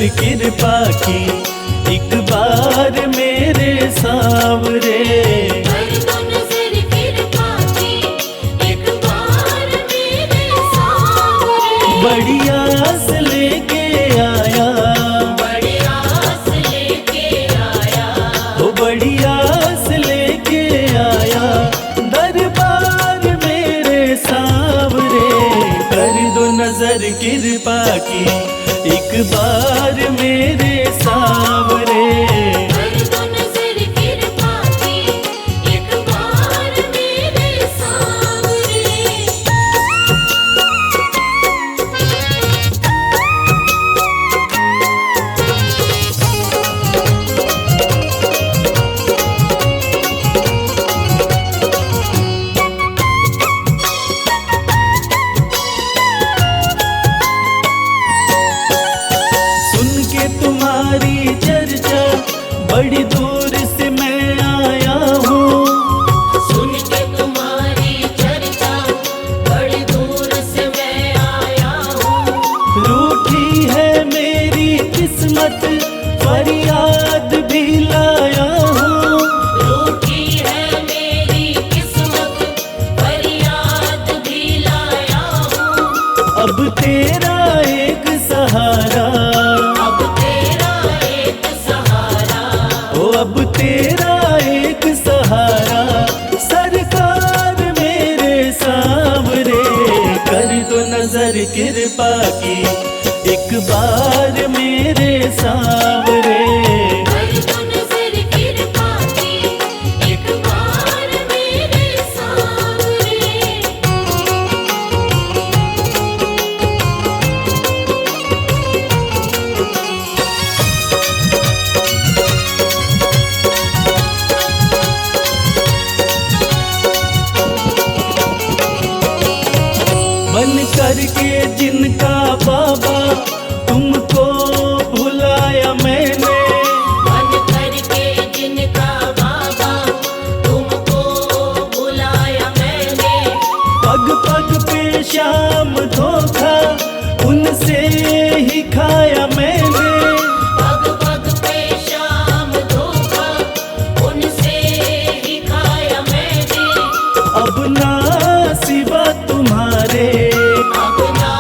कृपा की एक बार मेरे सांवरे। कर दो नजर कृपा की एक बार मेरे सांवरे। बड़ी आस लेके आया, बड़ी आस लेके आया, ओ बड़ी आस लेके आया दरबार मेरे सांवरे। कर दो नजर कृपा की एक बार मेरे सांवरे। कर दो नजर कृपा की एक बार मेरे सांवरे। सुन के तुम्हारी चर्चा बड़ी दूर से मैं आया हूँ। सुन के तुम्हारी चर्चा बड़ी दूर से मैं आया हूँ। रूठी है मेरी किस्मत फरियाद भी लाया हूँ। रूठी है मेरी किस्मत फरियाद भी लाया हूँ। अब तेरा एक सहारा, अब तेरा एक सहारा, ओ अब तेरा एक सहारा सरकार मेरे सांवरे। कर दो नजर कृपा की एक बार मेरे सांवरे। कर दो नजर कृपा की एक बार मेरे सांवरे। बन करके जिनका बाबा तुमको भुलाया मैंने। बन करके जिनका बाबा तुमको बुलाया मैंने। पग पग पे शाम धोखा उनसे ही खाया मैंने। पग पग पे शाम धोखा उनसे ही खाया मैंने। अब ना सिवा तुम्हारे, अब ना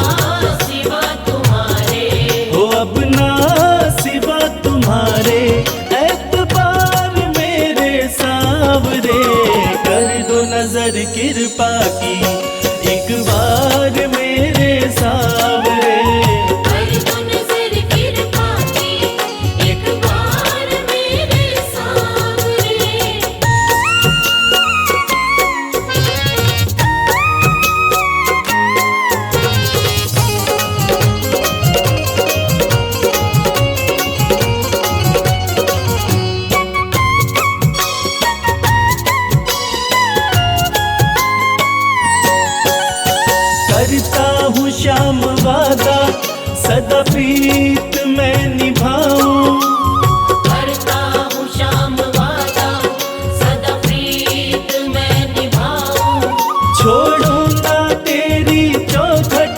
सिवा तुम्हारे, हो अब ना सिवा तुम्हारे एतबार मेरे सांवरे। कर दो नजर कृपा की एक बार मेरे सांवरे। कर दो नजर कृपा की एक बार मेरे सांवरे। करता हूँ श्याम वादा सदा प्रीत मैं निभाऊं। करता हूँ श्याम वादा सदा प्रीत मैं निभाऊं। छोड़ूंगा तेरी चौखट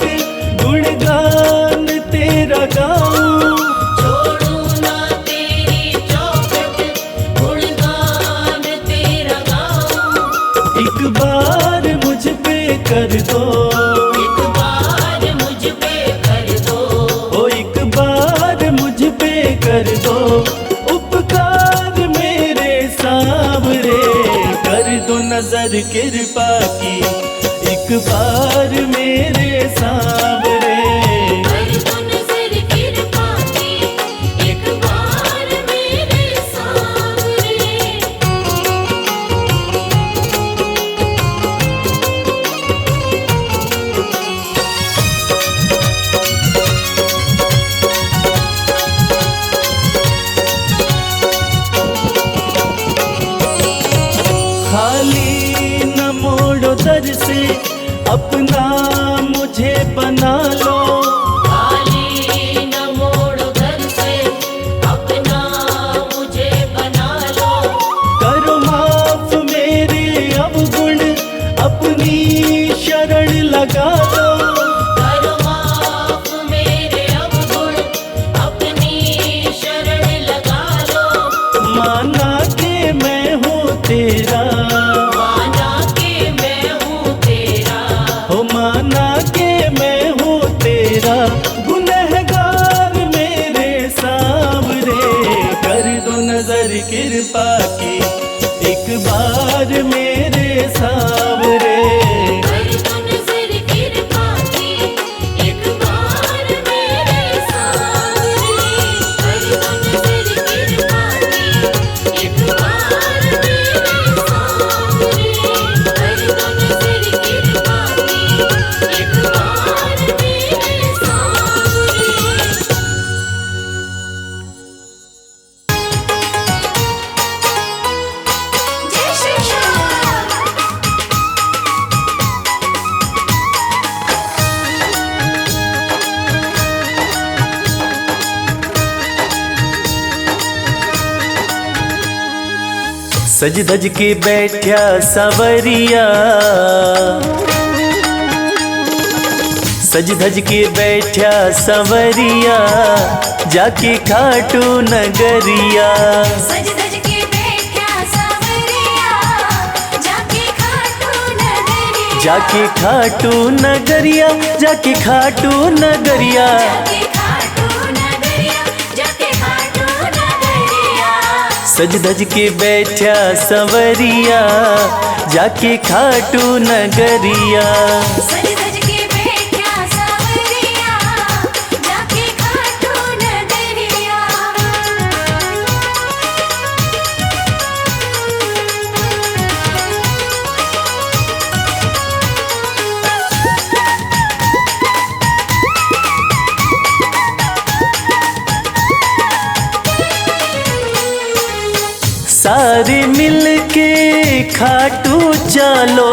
गुणगान तेरा गाऊं। छोड़ू ना तेरी चौखट गुणगान तेरा गाऊं। एक बार मुझ पे कर दो, एक बार मुझ पे कर दो। ओ एक बार मुझ पे कर दो उपकार मेरे सांवरे। कर दो नजर कृपा की एक बार मेरे सांवरे। कर दो नजर कृपा की एक बार मेरे सांवरे। खाली न मोड़ो दर से अपना मुझे बना लो। खाली न मोड़ो दर से अपना मुझे बना लो। करो माफ मेरे अवगुण अपनी शरण लगा लो। करो माफ मेरे अवगुण अपनी कृपा की एक बार मेरे सांवरे। कर दो नजर कृपा की एक बार मेरे सांवरे। कर दो नजर कृपा की एक बार मेरे सांवरे। कर दो नजर कृपा की एक बार मेरे सांवरे। जय श्री श्याम। सज धज के बैठा सवरिया, सज धज के बैठा सवरिया, जाके खाटू नगरिया। सज धज के बैठा सांवरिया, जाके खाटू नगरिया। जाके खाटू नगरिया, जाके खाटू नगरिया। जाके खाटू नगरिया, जाके खाटू नगरिया। सज धज के बैठा सवरिया, जाके खाटू नगरिया। सज धज के बैठा सांवरिया, जाके खाटू नगरिया। सारे मिल के खाटू चलो,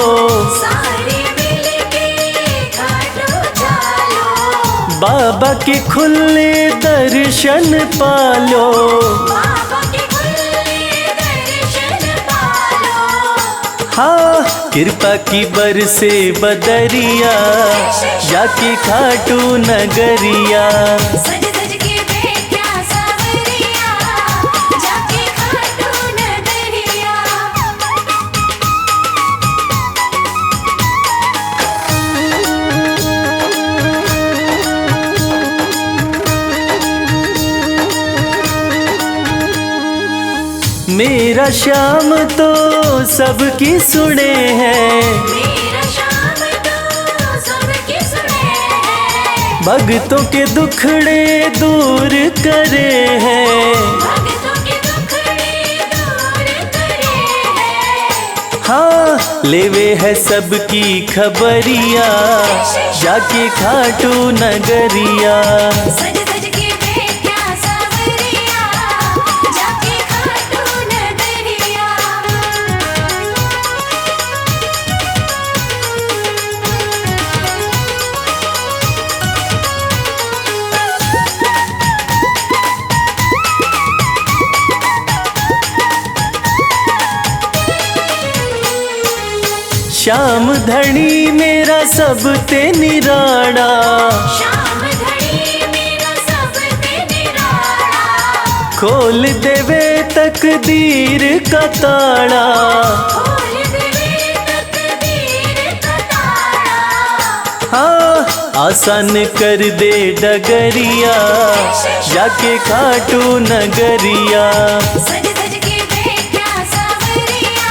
सारे मिलके खाटू चलो। बाबा के खुले दर्शन पालो। बाबा के खुले दर्शन पालो। हाँ, कृपा की बरसे बदरिया, जाके खाटू नगरिया। सज धज के बैठा सांवरिया, जाके खाटू नगरिया। मेरा श्याम तो सबकी सुने हैं, मेरा श्याम तो सबकी सुने हैं। भक्तों के दुखड़े दूर करे हैं। भक्तों के दुखड़े दूर करे हैं। हाँ, लेवे है सबकी खबरिया, जाके खाटू नगरिया। सज धज के बैठा सांवरिया, जाके खाटू नगरिया। श्याम धनी मेरा सब ते निराड़ा, श्याम धनी मेरा सब ते निराला। खोल देवे तकदीर का ताड़ा। खोल देवे तकदीर का ताला। हाँ, आसान कर दे डगरिया, जाके खाटू नगरिया। सज धज के बैठा सांवरिया,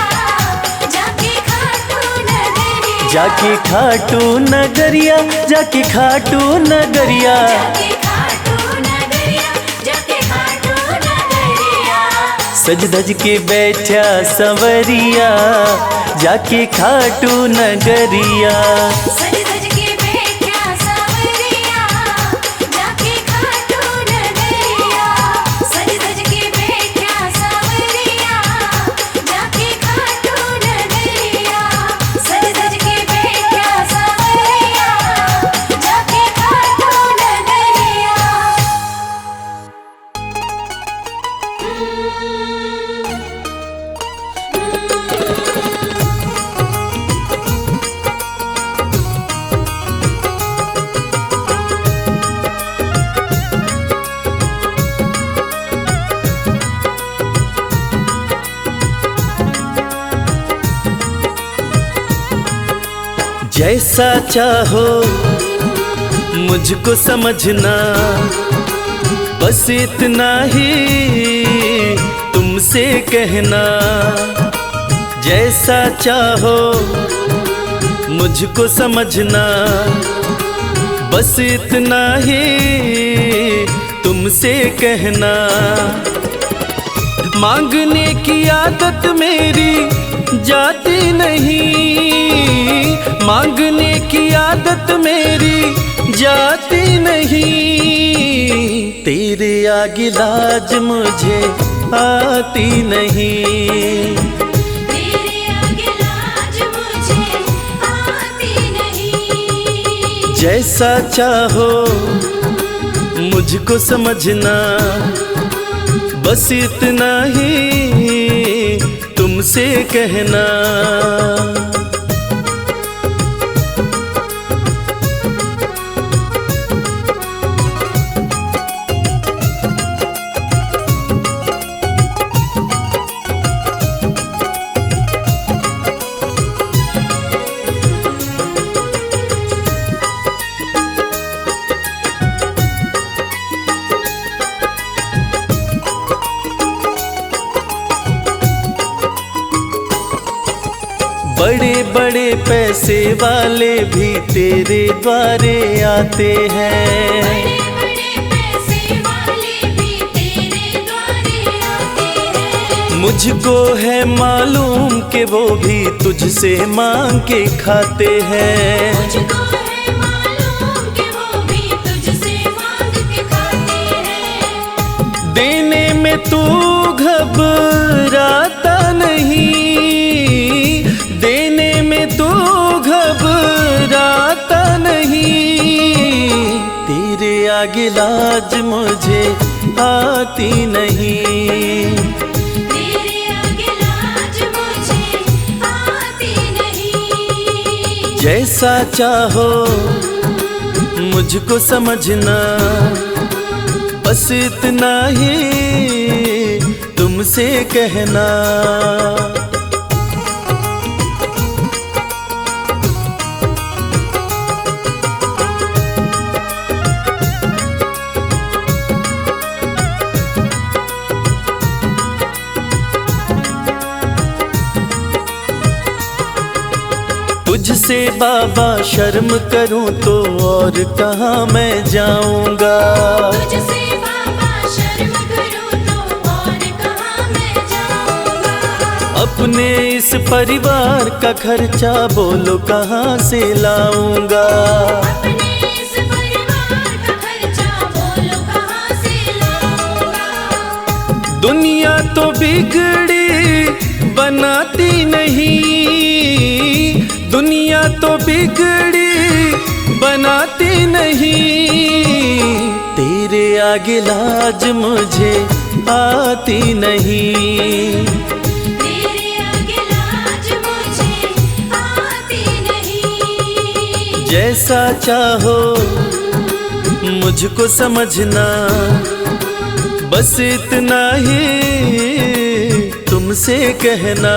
जाके खाटू नगरिया। जाके खाटू नगरिया, जाके खाटू नगरिया। जाके खाटू नगरिया, जाके खाटू नगरिया। सज धज के बैठा सवरिया, जाके खाटू नगरिया। सज धज के बैठा सांवरिया, जाके खाटू नगरिया। सज धज के बैठा सांवरिया, जाके खाटू नगरिया। सज धज के बैठा सांवरिया, जाके खाटू नगरिया। जैसा चाहो मुझको समझना, बस इतना ही तुमसे तुमसे कहना, जैसा चाहो मुझको समझना, बस इतना ही तुमसे कहना। मांगने की आदत मेरी जाती नहीं, मांगने की आदत मेरी जाती नहीं, तेरे आगे लाज मुझे आती नहीं। तेरे आगे लाज मुझे आती नहीं। जैसा चाहो मुझको समझना, बस इतना ही तुमसे कहना। बड़े बड़े पैसे वाले भी तेरे द्वारे आते हैं, बड़े बड़े पैसे वाले भी तेरे द्वारे आते हैं। मुझको है मालूम कि वो भी तुझसे मांग के खाते हैं। मुझको है मालूम कि वो भी तुझसे मांग के खाते हैं। देने में तू घबराता नहीं, देने में तू घबराता नहीं, तेरे आगे लाज मुझे आती नहीं। तेरे आगे लाज मुझे आती नहीं। जैसा चाहो मुझको समझना, बस इतना ही तुमसे कहना। तुझसे बाबा शर्म करूं तो और कहाँ मैं जाऊंगा। तुझसे बाबा शर्म करूं तो और कहाँ मैं जाऊंगा। अपने इस परिवार का खर्चा बोलो कहाँ से लाऊंगा। अपने इस परिवार का खर्चा बोलो कहाँ से लाऊंगा। दुनिया तो बिगड़ी बनाती नहीं, दुनिया तो बिगड़ी बनाती नहीं, तेरे आगे लाज मुझे आती नहीं। तेरे आगे लाज मुझे आती नहीं। जैसा चाहो मुझको समझना, बस इतना ही तुमसे कहना।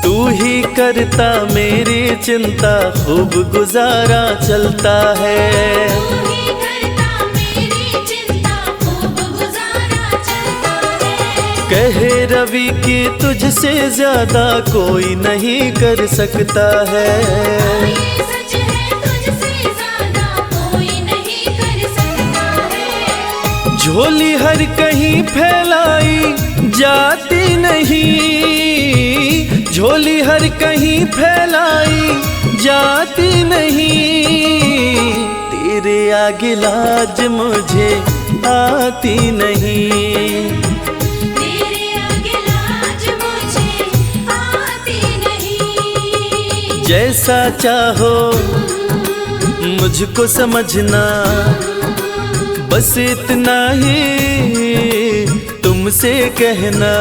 तू ही करता मेरी चिंता, खूब गुजारा चलता है। तू ही करता मेरी चिंता, खूब गुजारा चलता है। कहे रवि कि तुझसे ज्यादा कोई नहीं कर सकता है। ये सच है, तुझसे ज्यादा कोई नहीं कर सकता है। झोली हर कहीं फैलाई जाती नहीं, झोली हर कहीं फैलाई जाती नहीं, तेरे आगे लाज मुझे आती नहीं। तेरे आगे लाज मुझे आती नहीं। जैसा चाहो मुझको समझना, बस इतना ही तुम तुमसे कहना।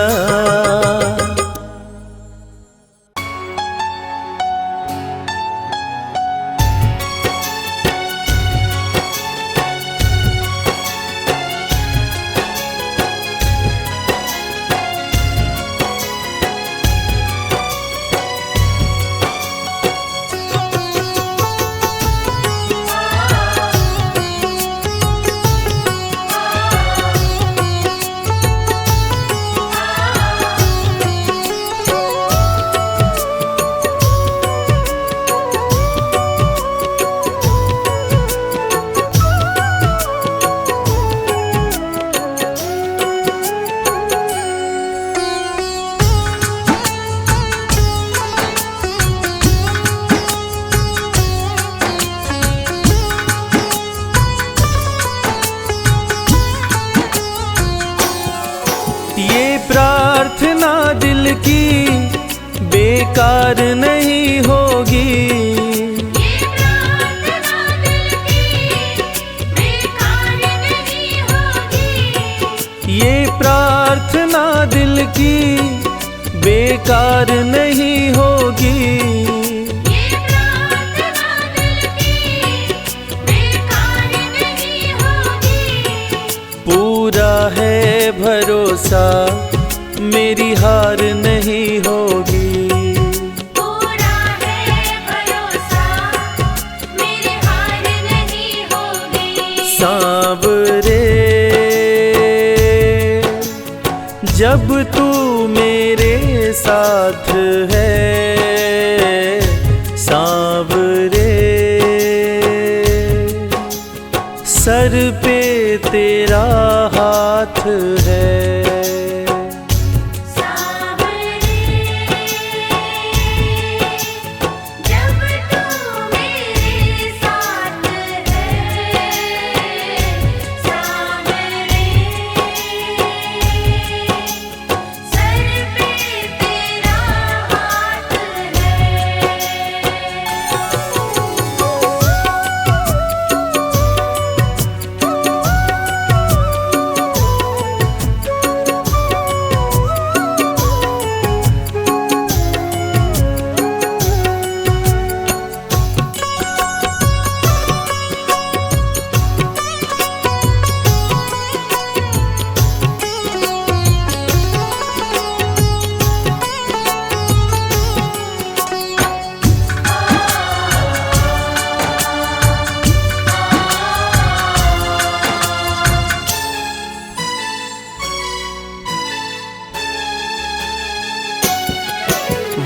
ये प्रार्थना दिल की बेकार नहीं होगी, ये प्रार्थना दिल की बेकार नहीं होगी, ये प्रार्थना दिल की बेकार नहीं होगी। ये प्रार्थना दिल की बेकार नहीं होगी। पूरा है भरोसा मेरी हार नहीं होगी, पूरा है भरोसा मेरी हार नहीं होगी। सांवरे जब तू मेरे साथ है, सांवरे सर पे तेरा हाथ है। सांवरे जब तू मेरे साथ है, सांवरे सर पे तेरा हाथ है।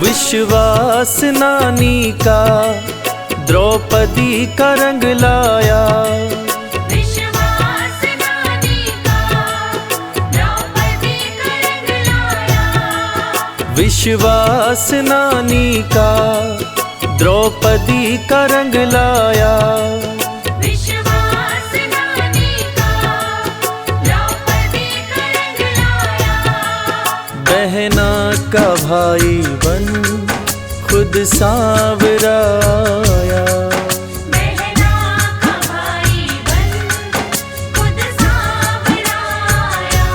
विश्वास नानी का द्रौपदी का रंग लाया, विश्वास नानी का द्रौपदी का रंग लाया, विश्वास नानी का द्रौपदी का रंग लाया। विश्वास नानी का द्रौपदी का रंग लाया। बहना का भाई बन खुद सांवरा आया, बहना का भाई बन खुद सांवरा आया।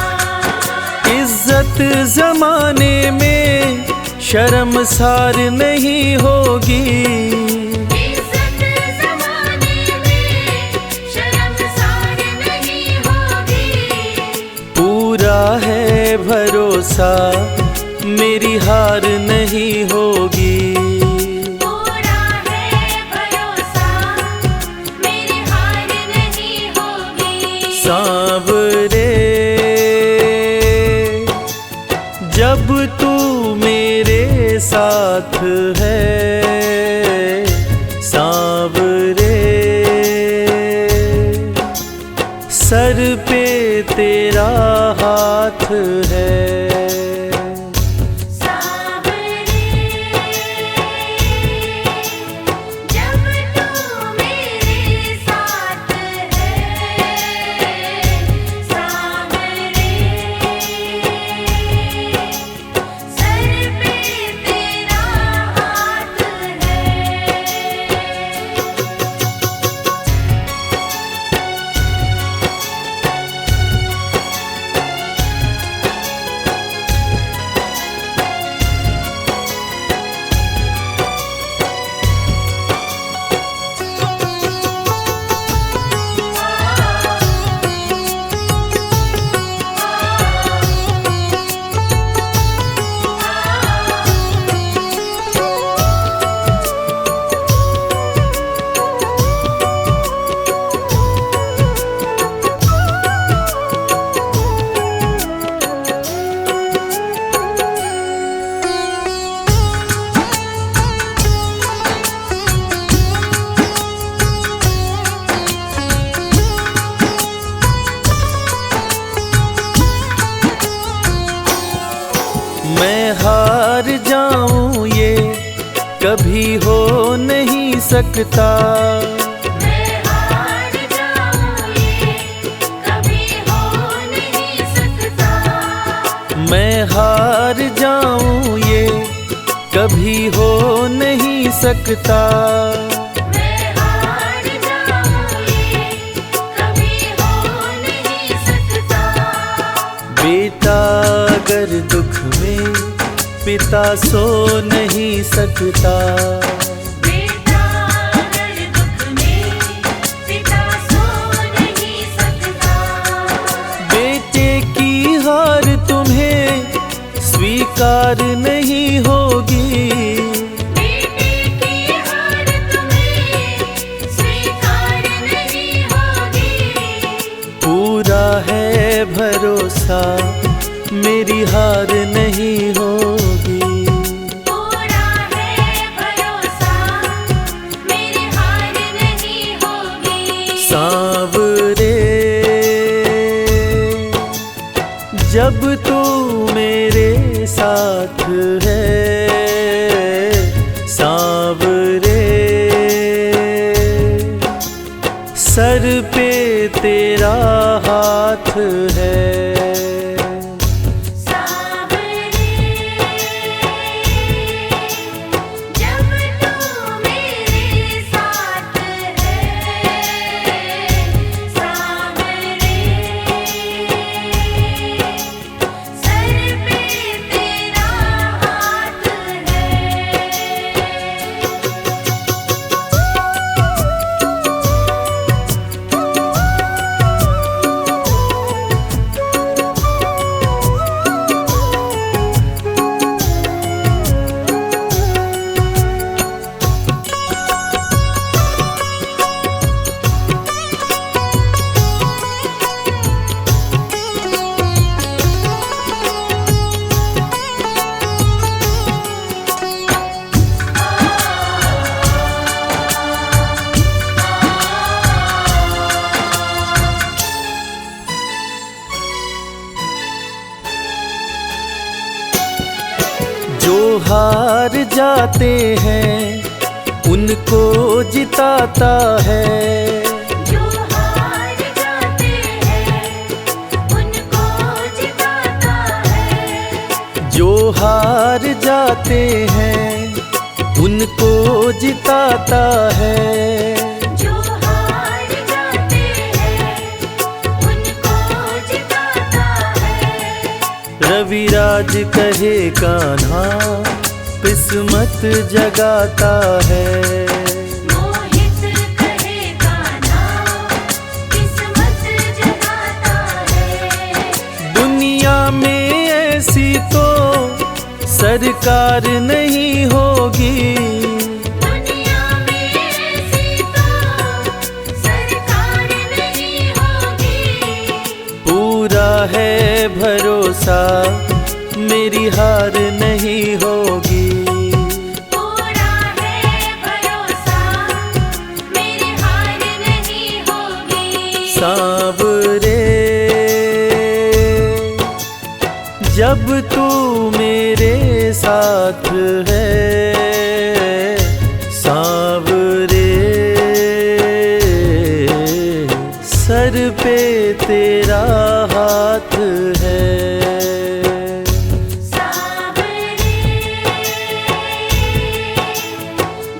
इज्जत जमाने में शर्मसार नहीं होगी, इज्जत ज़माने में शर्मसार नहीं होगी। पूरा है भरोसा मेरी हार नहीं होगी। पूरा है भरोसा मेरी हार नहीं होगी। सांवरे जब तू मेरे साथ है, सांवरे सर पे तेरा हाथ है। सांवरे जब तू मेरे साथ है, सांवरे सर पे तेरा हाथ है। मैं हार जाऊं ये कभी हो नहीं सकता। मैं हार जाऊं ये कभी हो नहीं सकता। मैं हार जाऊं ये कभी हो नहीं सकता। मैं हार जाऊं ये कभी हो नहीं सकता। बेटा अगर दुख में पिता सो नहीं सकता। बेटा अगर दुख में पिता सो नहीं सकता। बेटे की हार तुम्हें स्वीकार नहीं होगी। बेटे की हार तुम्हें स्वीकार नहीं होगी। पूरा है भरोसा मेरी हार नहीं होगी। पूरा है भरोसा मेरी हार नहीं होगी। सांवरे जब तू मेरे साथ है, सांवरे सर पे तेरा हाथ है। सांवरे जब तू मेरे साथ है। सांवरे सर पे तेरा हाथ है। जो हार जाते हैं उनको जिताता है। जो हार जाते हैं उनको जिताता है। जो हार जाते हैं उनको जिताता है। जो हार जाते हैं उनको जिताता है। रविराज कहे कान्हा किस्मत जगाता है। मोहित कहे गाना किस्मत जगाता है। दुनिया में ऐसी तो सरकार नहीं होगी। दुनिया में ऐसी तो सरकार नहीं होगी। पूरा है भरोसा मेरी हार नहीं होगी। पूरा है भरोसा मेरी हार नहीं होगी। सांवरे जब तू मेरे साथ है, सांवरे सर पे तेरा हाथ है। सांवरे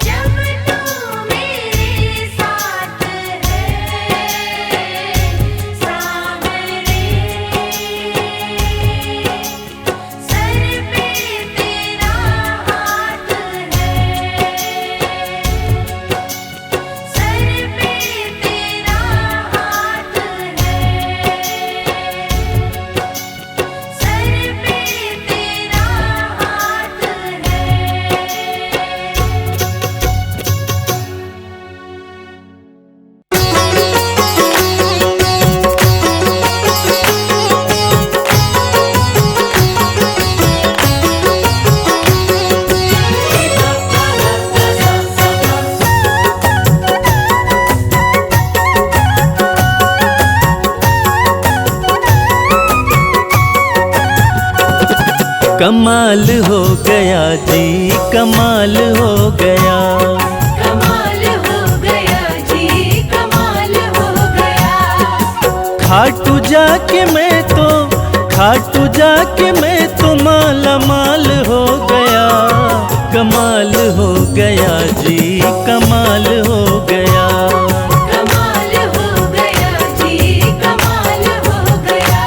जब तू मेरे साथ है। सांवरे सर पे तेरा हाथ है। सर पे तेरा हाथ है। कमाल हो गया जी, कमाल हो गया। कमाल हो गया जी, कमाल हो गया। खाटू जाके मैं तो माला माल हो गया। कमाल हो गया जी, कमाल हो गया। कमाल हो गया जी, कमाल हो गया।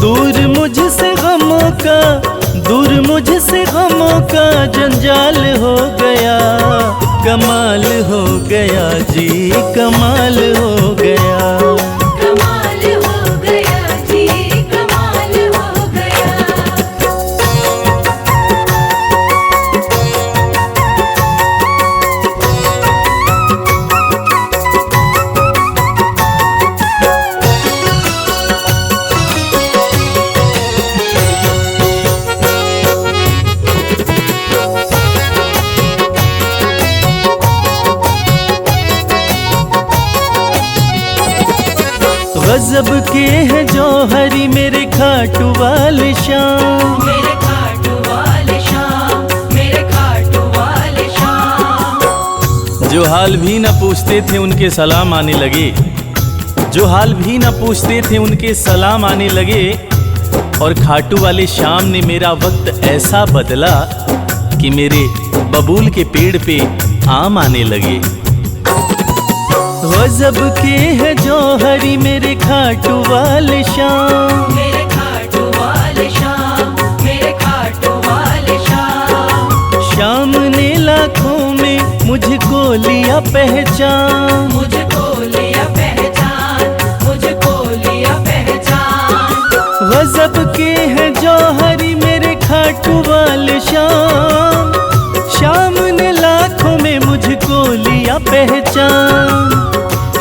दूर मुझसे गमों का जंजाल हो गया। कमाल हो गया जी, कमाल हो गया। कमाल हो गया जी, कमाल हो गया। गजब के हैं जौहरी मेरे खाटू वाले शाम। मेरे खाटू वाले शाम, मेरे खाटू वाले शाम। जो हाल भी न पूछते थे उनके सलाम आने लगे। जो हाल भी न पूछते थे उनके सलाम आने लगे। और खाटू वाले शाम ने मेरा वक्त ऐसा बदला कि मेरे बबूल के पेड़ पे आम आने लगे। गजब के हैं जौहरी मेरे खाटू वाले शाम। मेरे खाटू वाले शाम, मेरे खाटू वाले शाम। शाम ने लाखों में मुझको लिया पहचान। मुझको लिया पहचान, मुझको लिया पहचान। गजब के हैं जौहरी मेरे खाटू वाले शाम। शाम ने लाखों में मुझको लिया पहचान।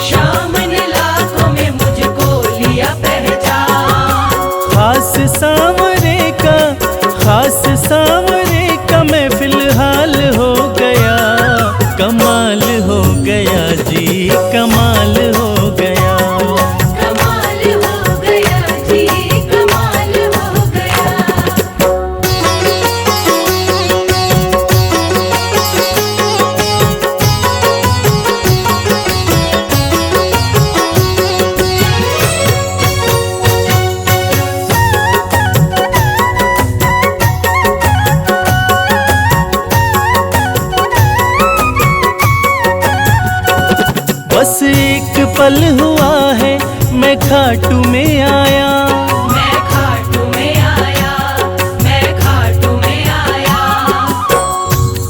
शाम ने लाखों में मुझको लिया पहचान। खास सांवरे का मैं फिलहाल हो गया। कमाल हो गया जी, कमाल हो गया। कमाल हो गया जी, कमाल हो गया। बस एक पल हुआ है मैं खाटू में आया। मैं खाटू में आया, मैं खाटू में आया।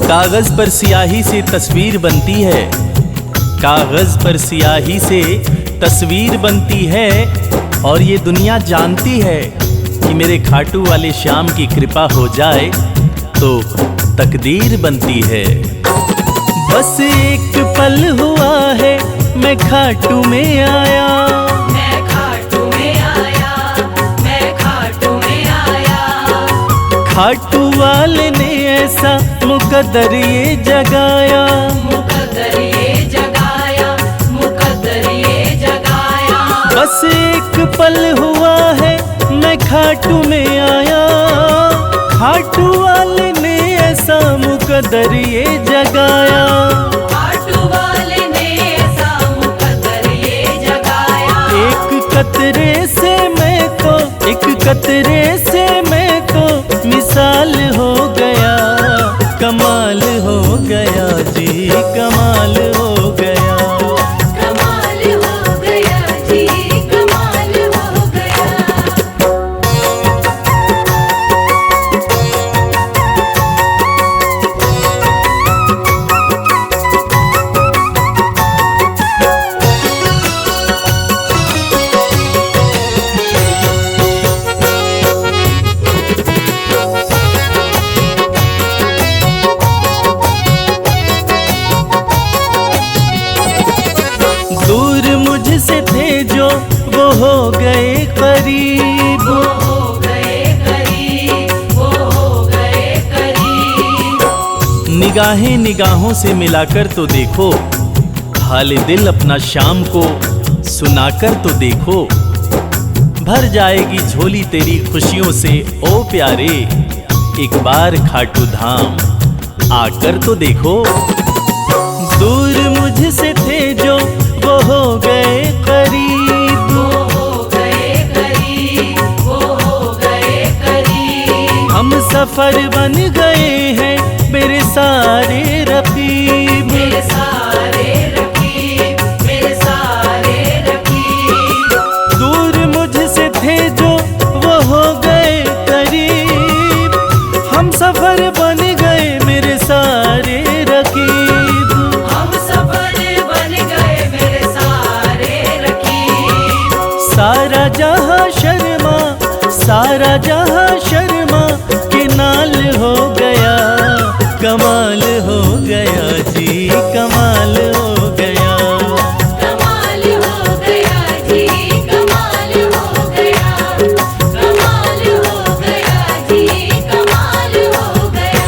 कागज पर सियाही से तस्वीर बनती है। कागज पर सियाही से तस्वीर बनती है। और ये दुनिया जानती है कि मेरे खाटू वाले शाम की कृपा हो जाए तो तकदीर बनती है। बस एक पल हुआ है मैं खाटू में आया। मैं खाटू में आया, मैं खाटू में आया। खाटू वाले ने ऐसा मुकद्दर ये जगाया। मुकद्दर ये जगाया, मुकद्दर ये जगाया। बस एक पल हुआ है मैं खाटू में आया। खाटू वाले ने ऐसा मुकद्दर ये जगाया। खाटू वाले ने ऐसा मुकद्दर ये जगाया। एक कतरे से मैं तो मिसाल हो गया। कमाल हो गया जी, कमाल हो गया। कमाल हो गया जी, कमाल हो गया। मुझसे थे जो वो हो गए करीब। वो हो गए करीब, वो हो गए करीब। निगाहें निगाहों से मिलाकर तो देखो। हाल दिल अपना शाम को सुनाकर तो देखो। भर जाएगी झोली तेरी खुशियों से ओ प्यारे। एक बार खाटू धाम आकर तो देखो। दूर मुझसे थे जो वो हो गए करीब, वो हो गए करीब, वो हो गए करीब। हम सफर बन गए हैं मेरे सारे रकीब, मेरे सारे रकीब, मेरे सारे रकीब। दूर मुझसे थे जो वो हो गए करीब, हम सफर बन गए मेरे सारे रकीब। हम सफर बन गए मेरे सारे रकीब। सारा जहां शर्मा, सारा जहां शर्मा के नाल हो गया, कमाल हो गया जी, कमाल हो गया। कमाल हो गया जी, कमाल हो गया, कमाल हो गया जी, कमाल हो गया।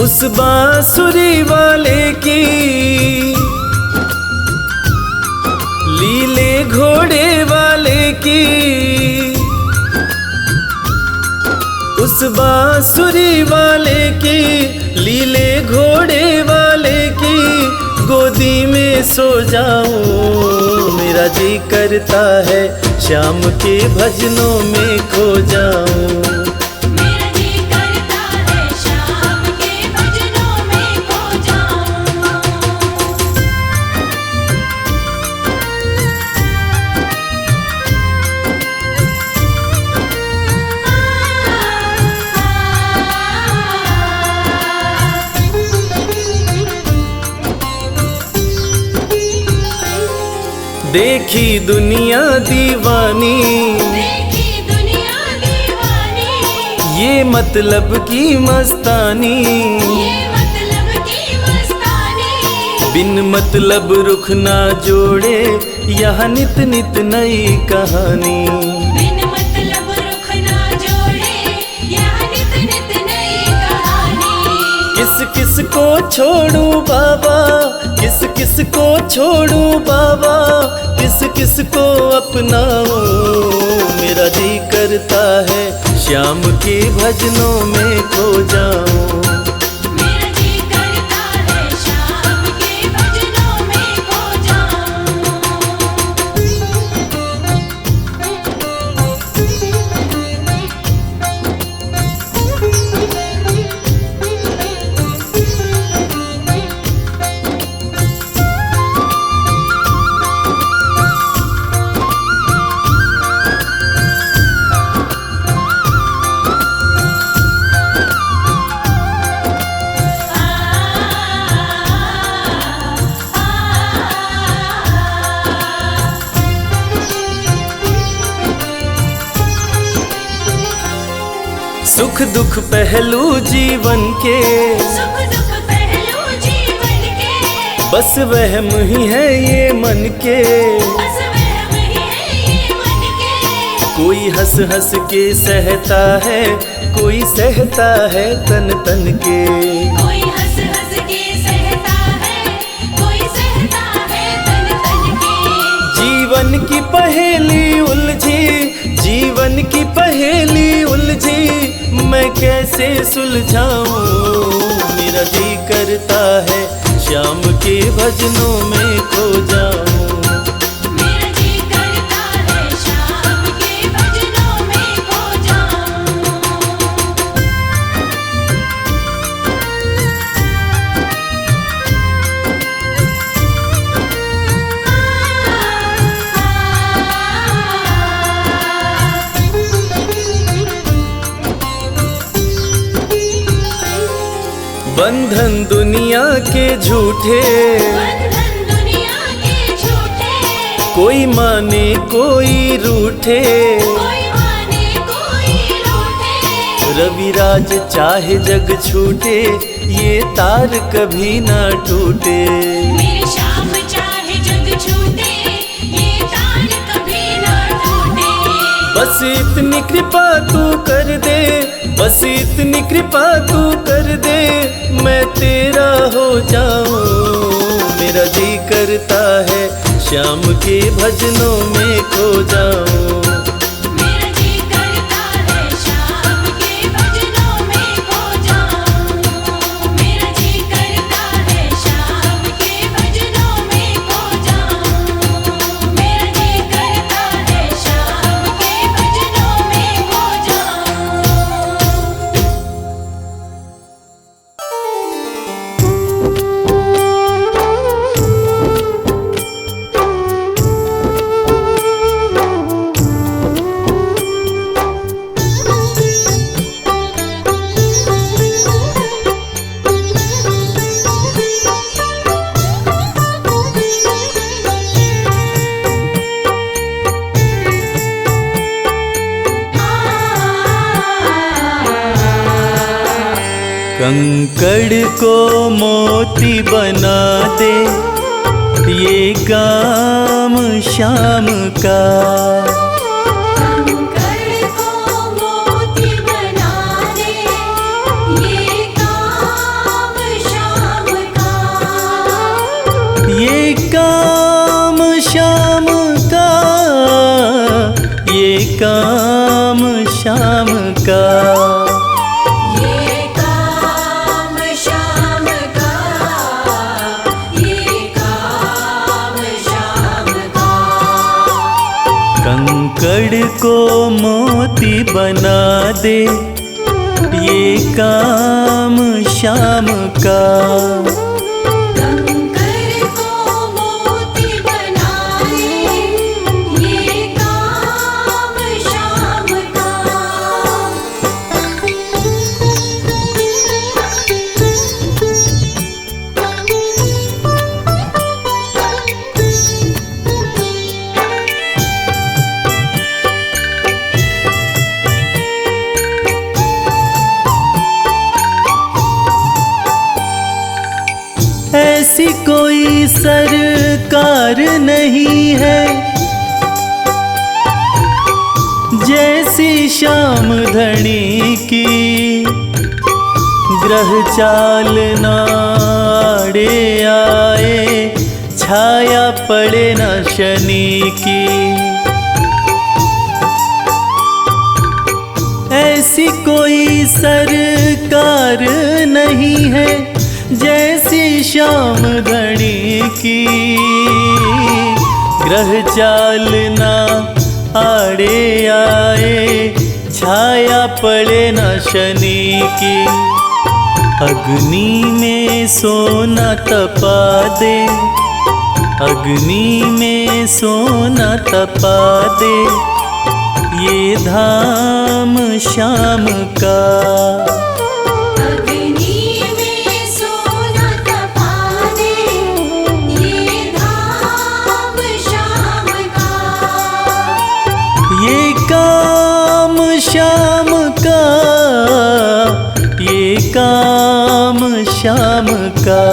उस बांसुरी वाले की लीले घोड़े वाले की, उस बांसुरी वाले की लीले घोड़े वाले की गोदी में सो जाऊं। मेरा जी करता है शाम के भजनों में खो जाऊं। मेरा जी करता है शाम के भजनों में खो जाऊं। देखी दुनिया दीवानी, देखी दुनिया दीवानी, ये मतलब की मस्तानी, ये मतलब की मस्तानी। बिन मतलब रुख ना जोड़े यहाँ नित नित नई कहानी। बिन मतलब रुख ना जोड़े, यह नित नित नई कहानी। किस किस को छोड़ू बाबा, किस किस को छोड़ू बाबा, किस किस को अपनाऊं। मेरा जी करता है श्याम के भजनों में खो जाऊं। मेरा जी करता है शाम के भजनों में खो जाऊं। सुख दुख पहलू जीवन के, सुख दुख पहलू जीवन के, बस वहम ही है ये मन के। बस वहम ही है ये मन के। कोई हंस हंस के सहता है, कोई सहता है तन तन के। कोई हंस हंस के सहता है, कोई सहता है तन तन के। जीवन की पहेली उलझी, जीवन की पहेली उलझी, मैं कैसे सुलझाऊं। मेरा जी करता है श्याम के भजनों में खो जाऊं। मेरा जी करता है शाम के भजनों में खो जाऊं। बंधन दुनिया के झूठे, बंधन दुनिया के झूठे। कोई माने कोई रूठे, कोई माने कोई रूठे। रविराज चाहे जग छूटे, ये तार कभी ना टूटे। मेरे श्याम चाहे जग छूटे, ये तार कभी ना टूटे। बस इतनी कृपा तू कर दे, बस इतनी कृपा तू कर दे, मैं तेरा हो जाऊं। मेरा जी करता है श्याम के भजनों में खो जाऊं। मेरा जी करता है श्याम के भजनों में खो जाऊं। मेरा जी करता है श्याम के भजनों में खो जाऊं। मेरा जी करता है श्याम के भजनों में खो जाऊं। कंकड़ को मोती बना दे, ये काम श्याम का। कंकड़ को मोती बना दे, ये काम श्याम का। ये काम श्याम का, ये काम श्याम का। ये काम श्याम का, ये काम श्याम का। कंकड़ को मोती बना दे, ये काम श्याम का। कंकड़ को मोती बना दे, ये काम श्याम का। ऐसी कोई सरकार नहीं है, जैसी श्याम धनी की। ग्रह चाल नाड़े आए, छाया पड़े न शनि की। ऐसी कोई सरकार नहीं है, जैसी श्याम धनी की। ग्रह चाल ना आड़े आए, छाया पड़े न शनि की। अग्नि में सोना तपा दे, अग्नि में सोना तपा दे, ये धाम श्याम का। अग्नि में सोना तपा दे, ये धाम श्याम का। ये काम श्याम का, ये काम श्याम का।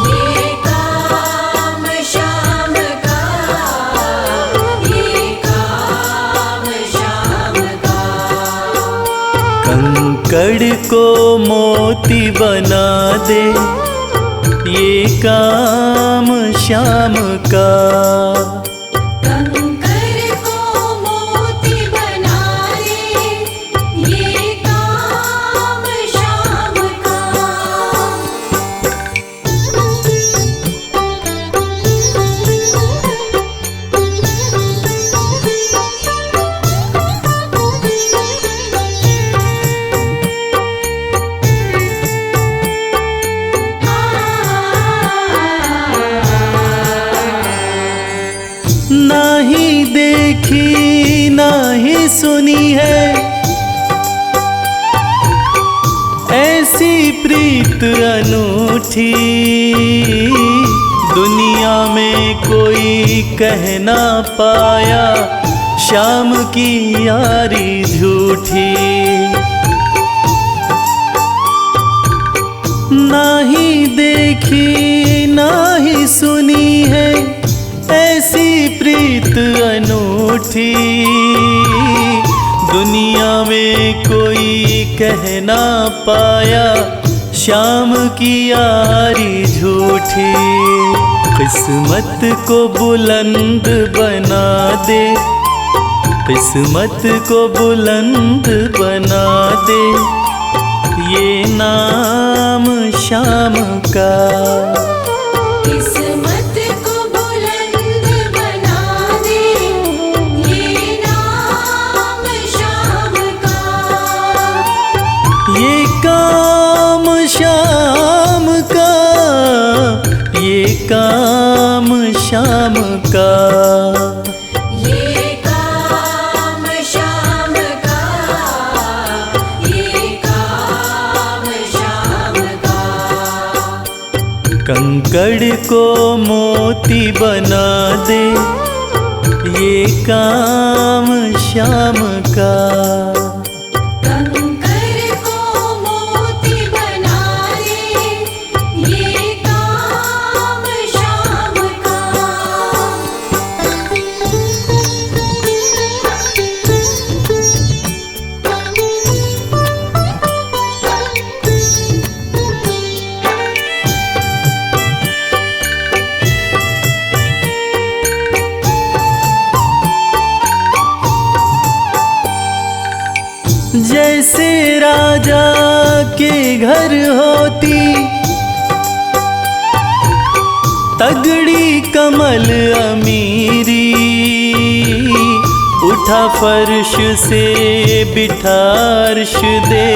ये काम श्याम का, ये काम श्याम का। कंकड़ को मोती बना दे, ये काम श्याम का। कंकड़ को मोती बना दे, ये काम श्याम का। नाही देखी नाही सुनी है ऐसी प्रीत प्रीत अनूठी दुनिया में कोई कह ना पाया, श्याम की यारी झूठी। ना ही देखी ना ही सुनी है ऐसी प्रीत अनूठी, दुनिया में कोई कह ना पाया, श्याम की यारी झूठी। किस्मत को बुलंद बना दे, किस्मत को बुलंद बना दे, ये नाम श्याम का। किस्मत को बुलंद बना दे, ये नाम श्याम का। ये काम श्याम का, ये काम श्याम का। ये काम श्याम का, ये काम श्याम का। कंकड़ को मोती बना दे, ये काम श्याम का। कंकर को मोती बना दे, ये काम श्याम का। जैसे राजा के घर होती तगड़ी कमल अमीरी, उठा फर्श से बिठा अर्श दे,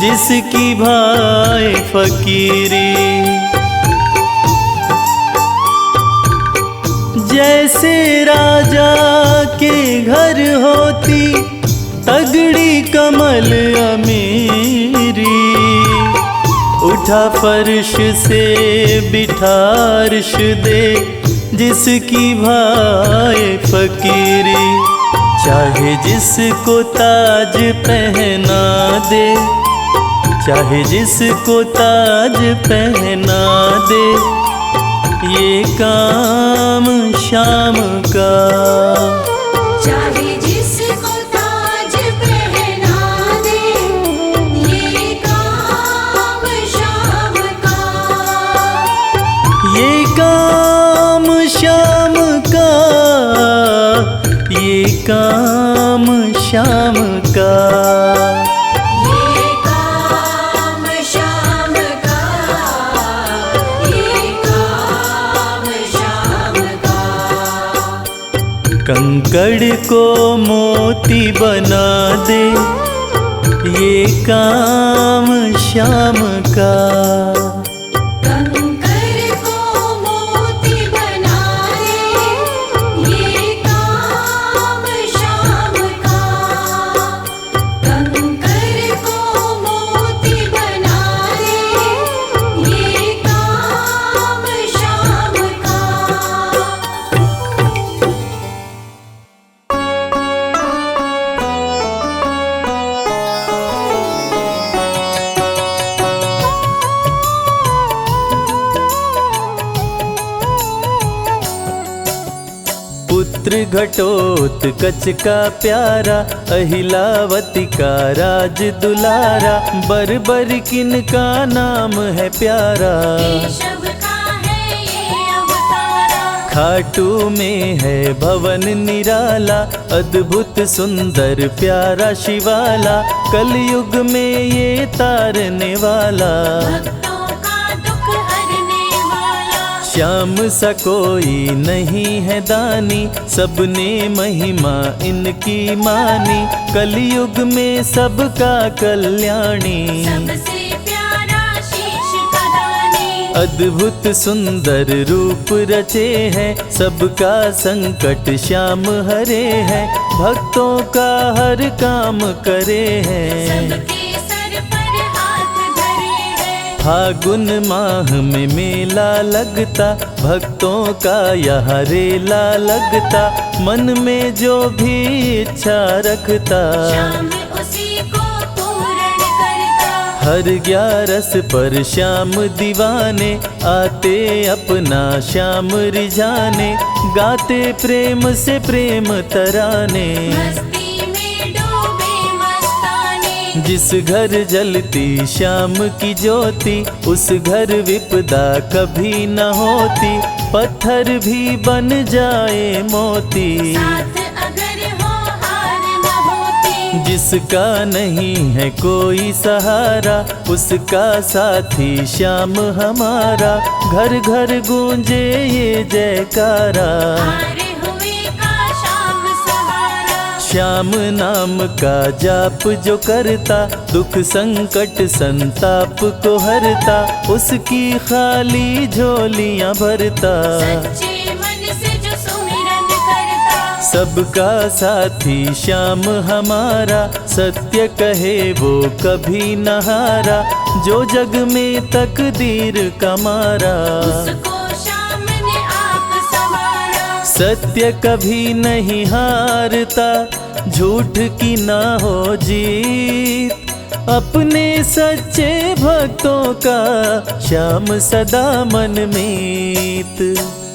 जिसकी भाई फकीरी। जैसे राजा के घर होती तगड़ी कमल अमीरी, उठा फर्श से बिठा अर्श दे, जिसकी भाई फकीरी। चाहे जिसको ताज पहना दे, चाहे जिसको ताज पहना दे, ये काम श्याम का। चाहे जिसको ताज पहना दे, ये काम श्याम का। ये काम श्याम का, ये काम श्याम का। ये काम श्याम का, ये काम श्याम का। कंकड़ को मोती बना दे, ये काम श्याम का। कंकर को मोती बना दे, ये काम श्याम का। कंकर को मोती बना दे, ये काम श्याम का। पुत्र घटोत्कच का प्यारा, अहिलावती का राज दुलारा, बर किन का नाम है प्यारा। केशव का है ये अवतारा, खाटू में है भवन निराला, अद्भुत सुंदर प्यारा शिवाला, कलयुग में ये तारने वाला। भक्तों का दुख हरने वाला, श्याम सा कोई नहीं है दानी, सबने महिमा इनकी मानी, कलयुग में सबका कल्याणी। सबसे प्यारा शीश का दानी, अद्भुत सुंदर रूप रचे हैं, सबका संकट श्याम हरे हैं, भक्तों का हर काम करे हैं। सबके सर पर हाथ धरे हैं, फागुन माह में मेला लगता, भक्तों का यहाँ रेला लगता, मन में जो भी इच्छा रखता, श्याम उसी को पूर्ण करता। हर 11 पर श्याम दीवाने आते अपना श्याम रिझाने, गाते प्रेम से प्रेम तराने। मस्ती में डूबे मस्ताने, जिस घर जलती श्याम की ज्योति, उस घर विपदा कभी न होती, पत्थर भी बन जाए मोती। साथ अगर हो हार न होती, जिसका नहीं है कोई सहारा, उसका साथी श्याम हमारा, घर घर गूंजे ये जयकारा। हारे हुए का श्याम सहारा। श्याम नाम का जाप जो करता, दुख संकट संताप को हरता, उसकी खाली झोलियां भरता। सच्चे मन से जो सुमिरन करता, सबका साथी श्याम हमारा, सत्य कहे वो कभी न हारा, जो जग में तकदीर का मारा। उसको श्याम ने आप संवारा। सत्य कभी नहीं हारता, झूठ की ना हो जीत, अपने सच्चे भक्तों का श्याम सदा मन मीत।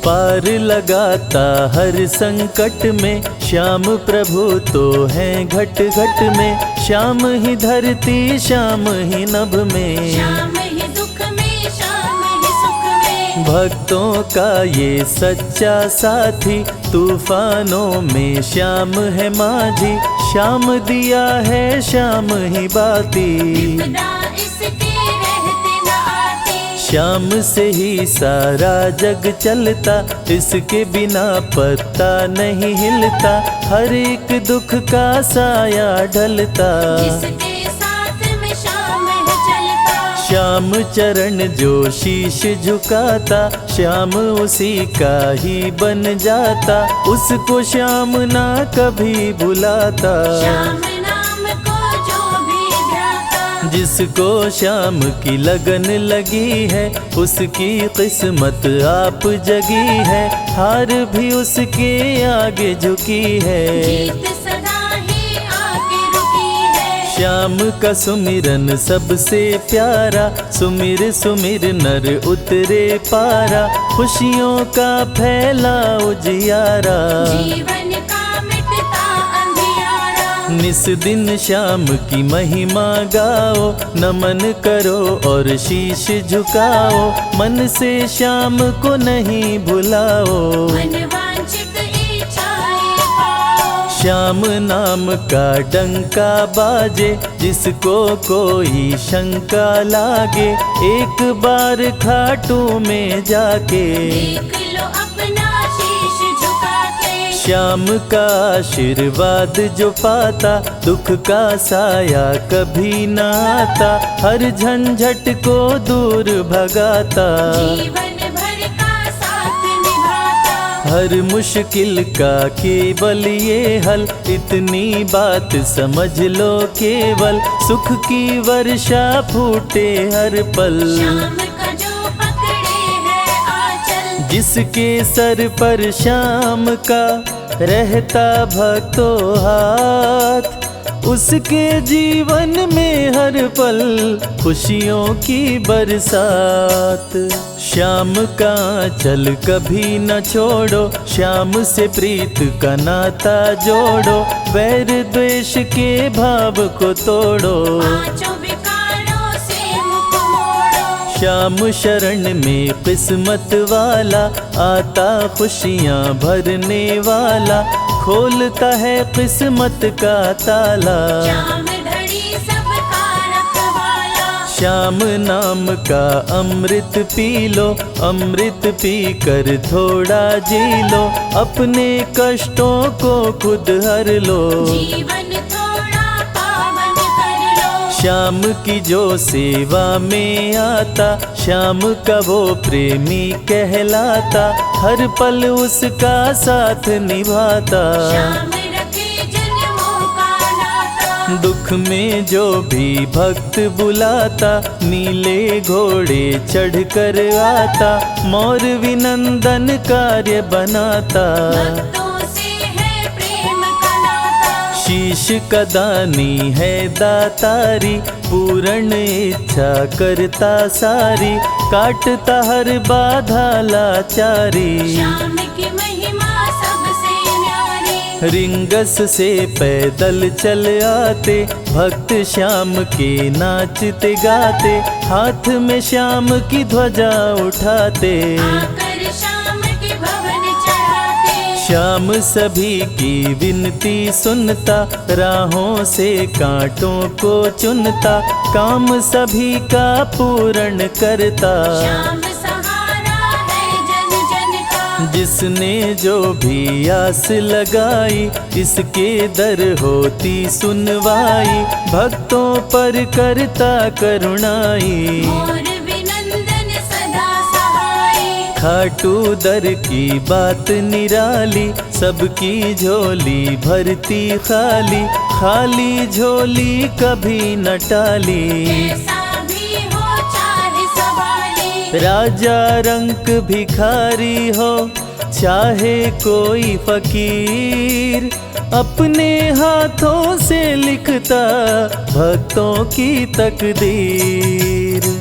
पार लगाता हर संकट में, श्याम प्रभु तो हैं घट घट में, श्याम ही धरती श्याम ही नभ में, श्याम ही दुख में श्याम ही सुख में। भक्तों का ये सच्चा साथी, तूफानों में श्याम है माझी, श्याम दिया है श्याम ही बाती। विपदा इसके रहते न आती, श्याम से ही सारा जग चलता, इसके बिना पत्ता नहीं हिलता, हर एक दुख का साया ढलता। जिसके साथ में श्याम है चलता, श्याम चरण जो शीश झुकाता, श्याम उसी का ही बन जाता, उसको श्याम ना कभी भुलाता। श्याम नाम को जो भी ध्याता, जिसको श्याम की लगन लगी है, उसकी किस्मत आप जगी है, हार भी उसके आगे झुकी है। जीत सदा ही आके रुकी है। श्याम का सुमिरन सबसे प्यारा, सुमिर सुमिर नर उतरे पारा, खुशियों का फैला उजियारा। जीवन का मिटता अंधियारा, निस दिन श्याम की महिमा गाओ, नमन करो और शीश झुकाओ, मन से श्याम को नहीं भुलाओ। मन वांछित इच्छाएं पाओ, श्याम नाम का डंका बाजे, जिसको कोई शंका लागे, एक बार खाटू में जाके, देख लो अपना शीश झुका के। श्याम का आशीर्वाद जो पाता, दुख का साया कभी न आता, हर झंझट को दूर भगाता, जीवन भर का साथ निभाता। हर मुश्किल का केवल ये हल, इतनी बात समझ लो केवल, सुख की वर्षा फूटे हर पल। श्याम का जो पकड़े है आंचल, जिसके सर पर श्याम का रहता भक्तों हाथ, उसके जीवन में हर पल खुशियों की बरसात। श्याम का चल कभी न छोड़ो, श्याम से प्रीत का नाता जोड़ो, वैर द्वेष के भाव को तोड़ो। पांचों विकारों से मुख मोड़ो, श्याम शरण में किस्मत वाला, आता खुशियाँ भरने वाला, खोलता है किस्मत का ताला। श्याम धड़ी सबका रखवाला, श्याम नाम का अमृत पी लो, अमृत पी कर थोड़ा जी लो, अपने कष्टों को खुद हर लो। जीवन थोड़ा पावन कर लो, श्याम की जो सेवा में आता, श्याम का वो प्रेमी कहलाता, हर पल उसका साथ निभाता। श्याम रखे जन्मों का नाता, दुख में जो भी भक्त बुलाता, नीले घोड़े चढ़कर आता, मोर विनंदन कार्य बनाता। भक्तों से है प्रेम का नाता, शीश का दानी है दातारी, पूर्ण इच्छा करता सारी, काटता हर बाधा लाचारी। श्याम की महिमा सबसे न्यारी, रिंगस से पैदल चल आते, भक्त श्याम के नाचते गाते, हाथ में श्याम की ध्वजा उठाते। आकर श्याम के भवन चढ़ाते, श्याम सभी की विनती सुनता, राहों से कांटों को चुनता, काम सभी का पूर्ण करता। श्याम सहारा है जन जन का, जिसने जो भी आस लगाई, इसके दर होती सुनवाई, भक्तों पर करता करुणाई। मोर विनंदन सदा सहाय, खाटू दर की बात निराली, सबकी झोली भरती खाली, खाली झोली कभी न टाली। कैसा भी हो चाहे सवाली, राजा रंक भिखारी हो चाहे कोई फकीर, अपने हाथों से लिखता भक्तों की तकदीर।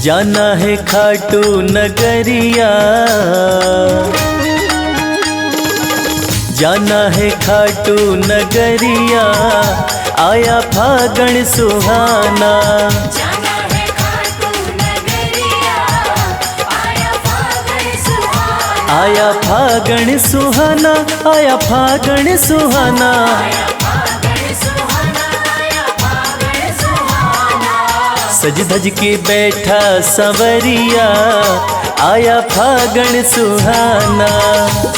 जाना है खाटू नगरिया, जाना है खाटू नगरिया, आया फागण सुहाना। जाना है खाटू नगरिया, आया फागण सुहाना, आया फागण सुहाना, आया फागण सुहाना। आया फागण सुहाना, आया फागण सुहाना। सज धज के बैठा संवरिया, आया फागण सुहाना।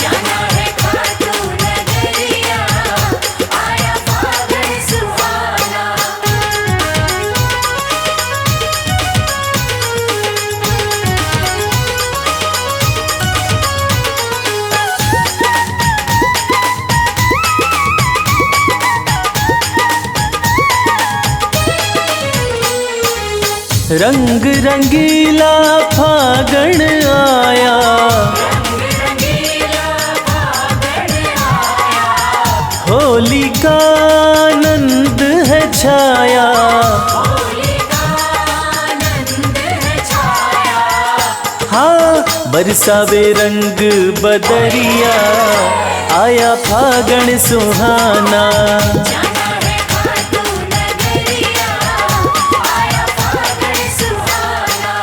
जाना है खाटू नगरिया, आया फागण सुहाना। रंग रंगीला फागण आया, रंगीला फागण आया, होली का आनंद है छाया। होली का आनंद है छाया। हाँ बरसावे रंग बदरिया, आया फागण सुहाना। जाना है खाटू नगरिया, आया फागण सुहाना।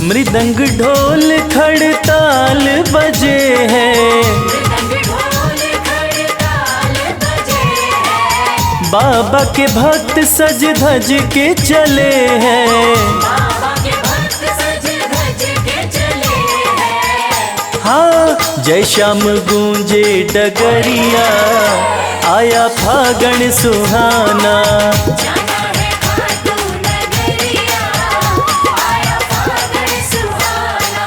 मृदंग ढोल खड़ताल बजे हैं, मृदंग ढोल खड़ताल बजे हैं, बाबा के भक्त सज धज के चले हैं। बाबा के भक्त सज धज के चले हैं। हाँ जय श्याम गूंजे डगरिया, आया फागण सुहाना। जाना है खाटू नगरिया, आया फागण सुहाना।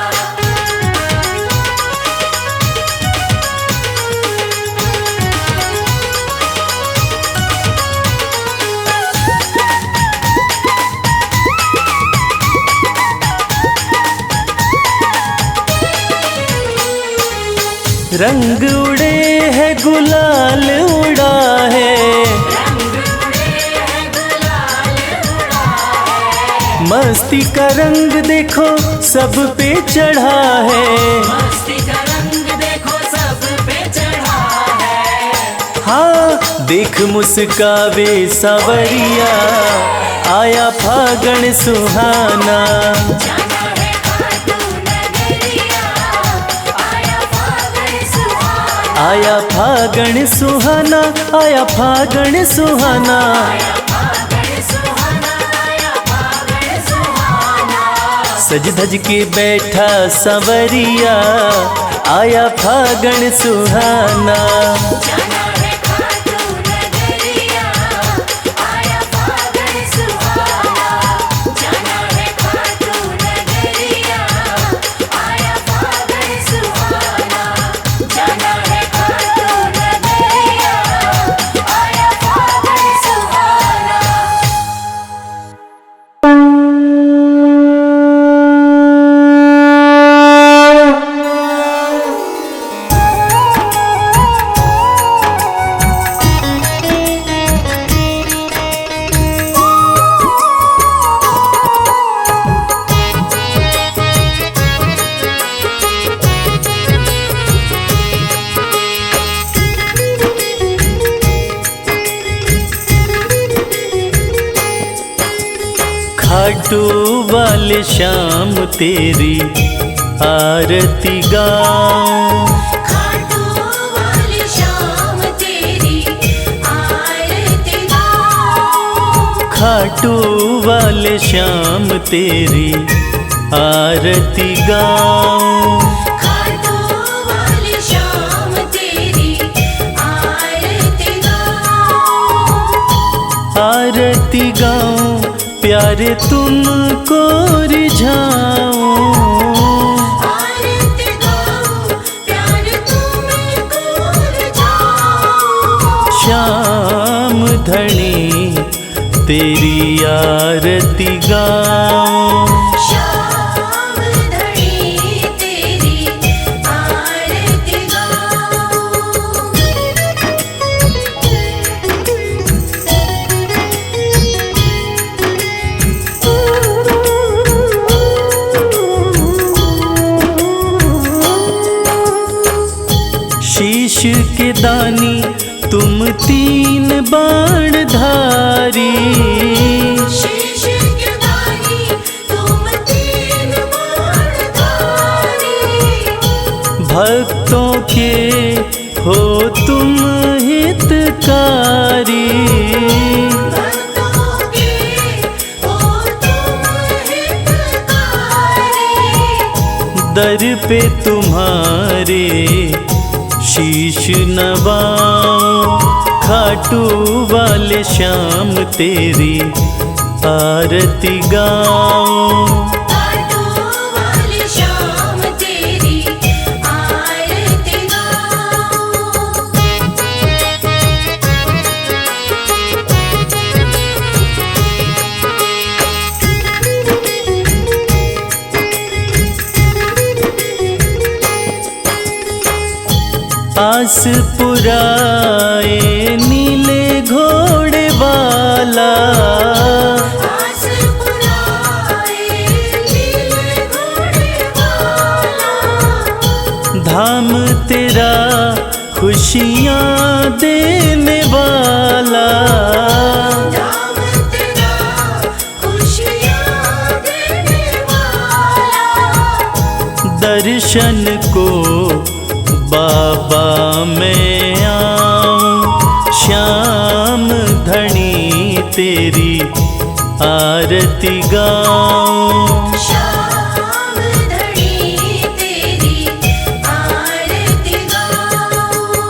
रंग उड़े है गुलाल उड़ा है, रंग उड़े हैं गुलाल उड़ा है, मस्ती का रंग देखो सब पे चढ़ा है। मस्ती का रंग देखो सब पे चढ़ा है। हाँ देख मुस्कावे सावरिया, आया फागण सुहाना। जाना है खाटू नगरिया, आया फागण सुहाना। आया फागण सुहाना, आया फागण सुहाना। सज धज के बैठा संवरिया, आया फागण सुहाना। खाटू वाले श्याम तेरी आरती गाऊं, खाटू वाले श्याम तेरी आरती गाऊं, खाटू वाले श्याम तेरी आरती गाऊं। खाटू वाले श्याम तेरी आरती गाऊं, आरती गाऊं प्यारे तुमको रिझाऊं, आरती गाऊं प्यारे तुमको रिझाऊं। श्याम धनी तेरी आरती गाऊं, श्याम धनी तेरी आरती गाऊं। शीश के दानी तुम तीन बाण धारी, शीश के दानी तुम तीन बाणधारी। भक्तों के हो तुम हितकारी, भक्तों के हो तुम हितकारी। दर पे तुम्हारे शीश नवाऊं, खाटू वाले श्याम तेरी आरती गाऊं। खाटू वाले श्याम तेरी आरती गाऊं। आस पुराए नीले घोड़े वाला, आस पुराए नीले घोड़े वाला। धाम तेरा खुशियाँ देने वाला, धाम तेरा खुशियाँ देने वाला। दर्शन को बाबा मैं आऊं, श्याम धनी तेरी आरती गाऊं। श्याम धनी तेरी आरती गाऊं।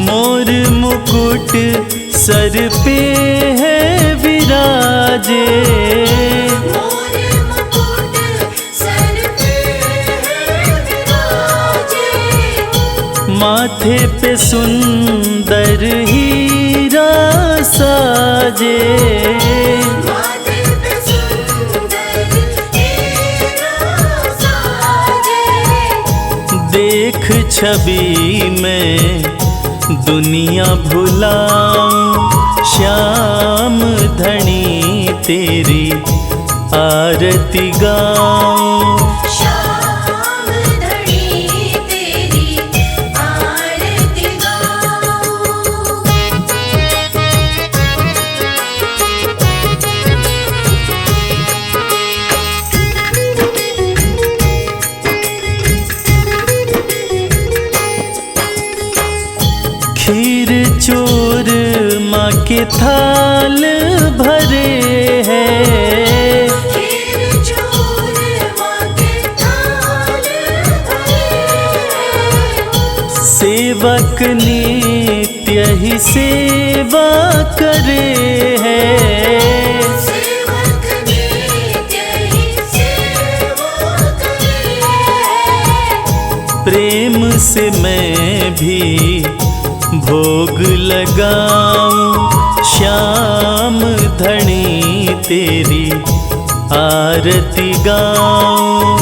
मोर मुकुट सर पे है विराजे, मोर मुकुट सर पे है विराजे। माथे पे सुंदर हीरा साजे, माथे पे सुंदर हीरा साजे। देख छवि में दुनिया भुलाऊं, श्याम धनी तेरी आरती गाऊं। श्याम धनी तेरी आरती गाऊं। के थाल भरे हैं, खीर चूरमा के थाल भरे, सेवक नित्य ही सेवा करे हैं। सेवक नित्य ही सेवा करे, प्रेम से मैं भी भोग लगाऊं, श्याम धनी तेरी आरती गाऊं।